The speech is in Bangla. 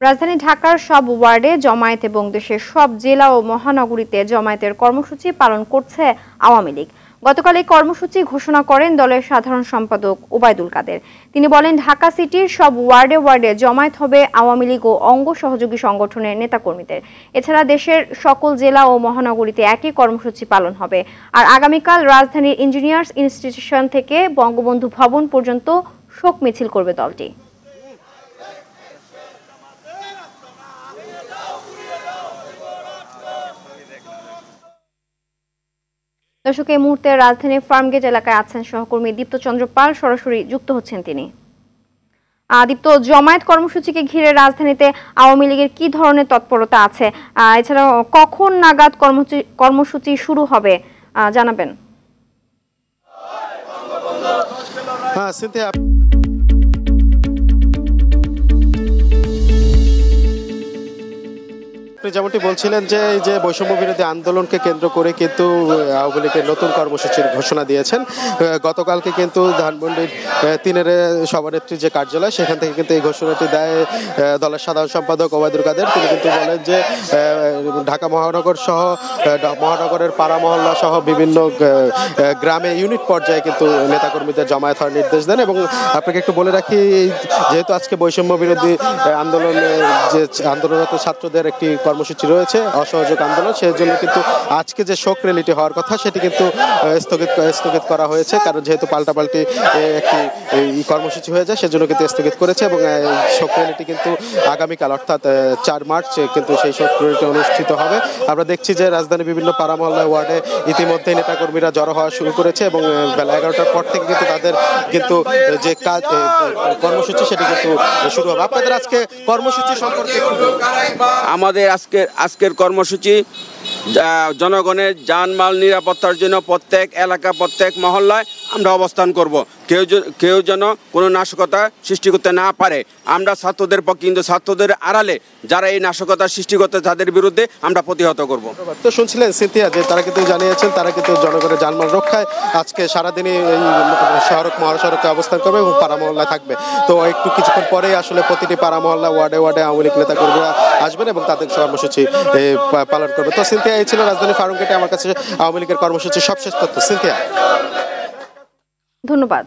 রাজধানী ঢাকার সব ওয়ার্ডে জমায়েত এবং দেশের সব জেলা ও মহানগরীতে জমায়েতের কর্মসূচি পালন করছে আওয়ামী লীগ। গতকাল এই কর্মসূচি ঘোষণা করেন দলের সাধারণ সম্পাদক ওবায়দুল কাদের। তিনি বলেন, ঢাকা সিটির সব ওয়ার্ডে ওয়ার্ডে জমায়েত হবে আওয়ামী লীগ ও অঙ্গ সহযোগী সংগঠনের নেতাকর্মীদের। এছাড়া দেশের সকল জেলা ও মহানগরীতে একই কর্মসূচি পালন হবে। আর আগামীকাল রাজধানীর ইঞ্জিনিয়ার্স ইনস্টিটিউশন থেকে বঙ্গবন্ধু ভবন পর্যন্ত শোক মিছিল করবে দলটি। দর্শক, এই মুহূর্তে রাজধানীর ফার্মগেট এলাকায় আছেন সহকর্মী দীপ্ত চন্দ্র পাল, সরাসরি যুক্ত হচ্ছেন তিনি। দীপ্ত, জমায়েত কর্মসূচিকে ঘিরে রাজধানীতে আওয়ামী লীগের কি ধরনের তৎপরতা আছে, এছাড়া কখন নাগাদ কর্মসূচি শুরু হবে জানাবেন। যেমনটি বলছিলেন যে এই যে বৈষম্য বিরোধী আন্দোলনকে কেন্দ্র করে কিন্তু আওয়ামী লীগের নতুন কর্মসূচির ঘোষণা দিয়েছেন। গতকালকে কিন্তু ধানমন্ডির 3-এর সভানেত্রী যে কার্যালয়, সেখান থেকে কিন্তু এই ঘোষণাটি দেয় দলের সাধারণ সম্পাদক ওবায়দুল কাদের। তিনি কিন্তু বলেন যে ঢাকা মহানগর সহ মহানগরের পাড়া মহল্লা সহ বিভিন্ন গ্রামে ইউনিট পর্যায়ে কিন্তু নেতাকর্মীদের জমায়েত হওয়ার নির্দেশ দেন। এবং আপনাকে একটু বলে রাখি, যেহেতু আজকে বৈষম্য বিরোধী আন্দোলনরত ছাত্রদের একটি কর্মসূচি রয়েছে, অসহযোগ আন্দোলন, সেই জন্য কিন্তু আজকে যে শোক র্যালিটি হওয়ার কথা সেটি কিন্তু স্থগিত করা হয়েছে। কারণ যেহেতু পাল্টাপাল্টি একটি কর্মসূচি হয়ে যায়, সেজন্য কিন্তু স্থগিত করেছে। এবং শোক র্যালিটি কিন্তু আগামীকাল অর্থাৎ 4 মার্চ কিন্তু সেই শোক র্যালিটি অনুষ্ঠিত হবে। আমরা দেখছি যে রাজধানীর বিভিন্ন পাড়া মহল্লা ওয়ার্ডে ইতিমধ্যে নেতাকর্মীরা জড়ো হওয়া শুরু করেছে এবং বেলা 11টার পর থেকে কিন্তু তাদের কিন্তু যে কাজ কর্মসূচি সেটি কিন্তু শুরু হবে। আপনাদের আজকে কর্মসূচি সম্পর্কে আমাদের আজকের কর্মসূচি জনগণের জানমাল নিরাপত্তার জন্য প্রত্যেক এলাকা, প্রত্যেক মহল্লায় আমরা অবস্থান করব। কেউ যেন কোনো নাশকতা সৃষ্টি করতে না পারে। আমরা ছাত্রদের পক্ষে, কিন্তু ছাত্রদের আড়ালে যারা এই নাশকতা সৃষ্টি করতে, তাদের বিরুদ্ধে আমরা প্রতিহত করব। তো শুনছিলেন সিনথিয়া যে তারা কিন্তু জানিয়েছেন তারা কিন্তু জনগণের জানমাল রক্ষায় আজকে সারাদিনই এই মহাসড়কে অবস্থান করবে এবং পাড়া মহল্লায় থাকবে। তো একটু কিছুক্ষণ পরেই আসলে প্রতিটি পাড়া মহল্লা ওয়ার্ডে ওয়ার্ডে আওয়ামী লীগ নেতাকর্মীরা আসবেন এবং তাদের কর্মসূচি পালন করবে। তো সিনথিয়া, এই ছিল রাজধানী ফার্মগেটে আমার কাছে আওয়ামী লীগের কর্মসূচির সবশেষ তথ্য। সিনথিয়া, ধন্যবাদ।